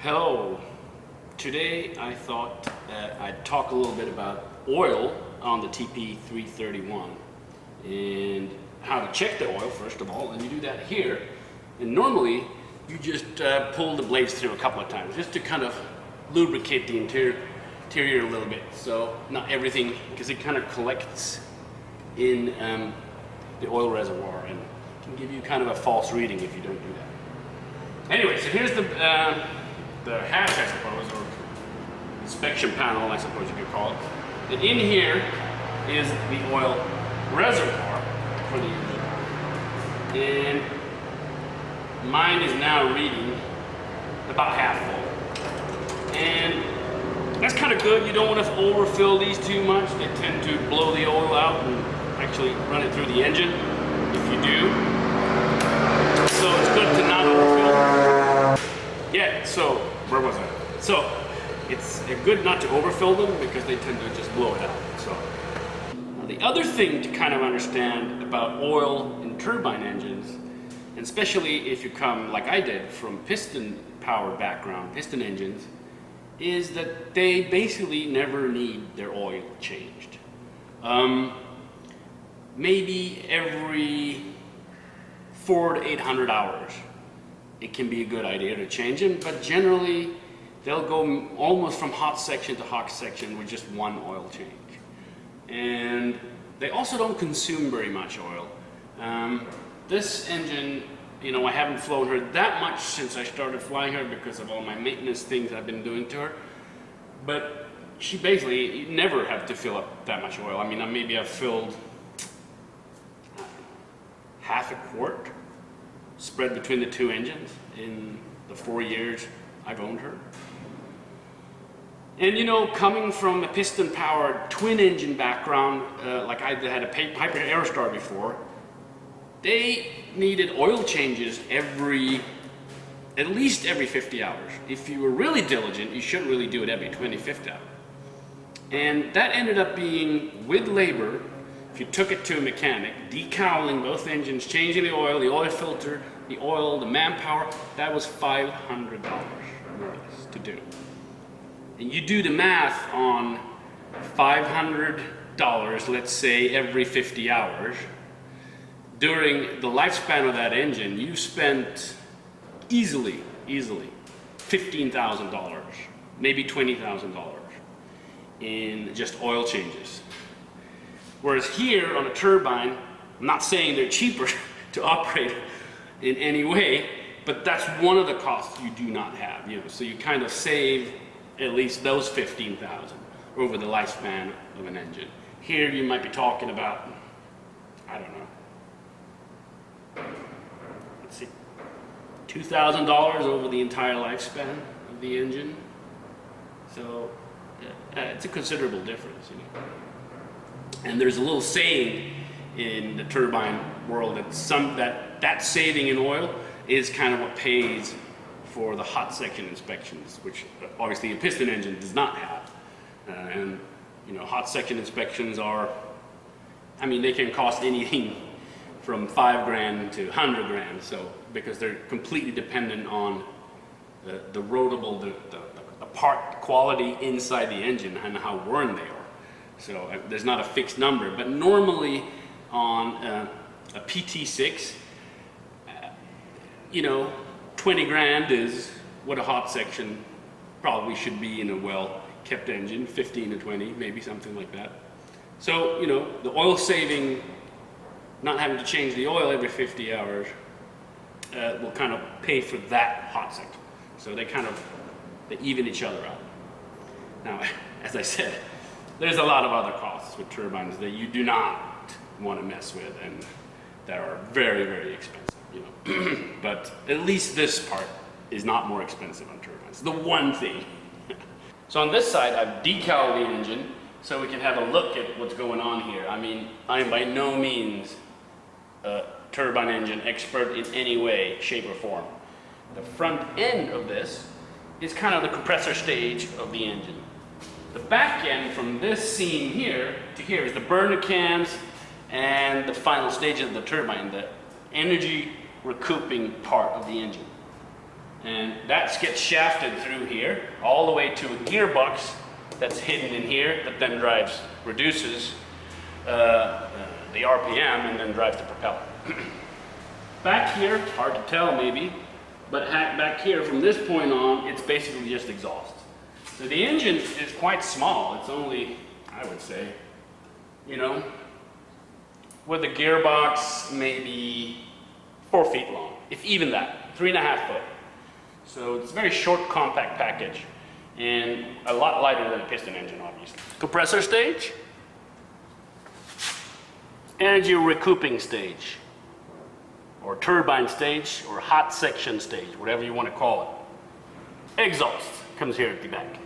Hello. Today I thought I'd talk a little bit about oil on the TPE331 and how to check the oil first of all, and you do that here. And normally you just pull the blades through a couple of times just to kind of lubricate the interior a little bit. So not everything, because it kind of collects in the oil reservoir and can give you kind of a false reading if you don't do that. Anyway, so here's the hatch, I suppose, or inspection panel, I suppose you could call it. And in here is the oil reservoir for the engine. And mine is now reading about half full. And that's kind of good. You don't want to overfill these too much. They tend to blow the oil out and actually run it through the engine if you do. So it's good to not overfill. Yeah, so where was I? So it's good not to overfill them because they tend to just blow it out. So now the other thing to kind of understand about oil in turbine engines, and especially if you come like I did from piston powered background, piston engines, is that they basically never need their oil changed. Maybe every 400 to 800 hours it can be a good idea to change them, but generally they'll go almost from hot section to hot section with just one oil change. And they also don't consume very much oil. This engine, you know, I haven't flown her that much since I started flying her because of all my maintenance things I've been doing to her, but she basically never have to fill up that much oil. I mean, maybe I've filled half a quart spread between the two engines in the 4 years I've owned her. And you know, coming from a piston powered twin engine background, like I had a Piper Aerostar before, they needed oil changes at least every 50 hours. If you were really diligent, you shouldn't really do it every 20, 50 hours. And that ended up being, with labor, if you took it to a mechanic, decoweling both engines, changing the oil filter, the oil, the manpower, that was $500 more or less to do. And you do the math on $500, let's say every 50 hours, during the lifespan of that engine, you spent easily $15,000, maybe $20,000 in just oil changes. Whereas here on a turbine, I'm not saying they're cheaper to operate in any way, but that's one of the costs you do not have. You know, so you kind of save at least those $15,000 over the lifespan of an engine. Here you might be talking about, I don't know, let's see, $2,000 over the entire lifespan of the engine. So it's a considerable difference, you know. And there's a little saying in the turbine world that saving in oil is kind of what pays for the hot section inspections, which obviously a piston engine does not have. And you know, hot section inspections are, I mean, they can cost anything from $5,000 to $100,000. So because they're completely dependent on the rotable, the part quality inside the engine and how worn they are. So there's not a fixed number, but normally on a PT6, you know, 20 grand is what a hot section probably should be in a well-kept engine, 15 to 20, maybe something like that. So, you know, the oil saving, not having to change the oil every 50 hours, will kind of pay for that hot section. So they even each other out. Now, as I said, there's a lot of other costs with turbines that you do not want to mess with and that are very, very expensive, you know. But at least this part is not more expensive on turbines. The one thing. So on this side, I've decaled the engine so we can have a look at what's going on here. I mean, I am by no means a turbine engine expert in any way, shape, or form. The front end of this is kind of the compressor stage of the engine. The back end from this seam here to here is the burner cams and the final stage of the turbine, the energy recouping part of the engine. And that gets shafted through here all the way to a gearbox that's hidden in here that then reduces the RPM and then drives the propeller. Back here, hard to tell maybe, but back here from this point on, it's basically just exhaust. So the engine is quite small. It's only, I would say, you know, with a gearbox maybe 4 feet long, if even that, 3.5 foot. So it's a very short, compact package and a lot lighter than a piston engine, obviously. Compressor stage, energy recouping stage, or turbine stage, or hot section stage, whatever you want to call it. Exhaust comes here at the back.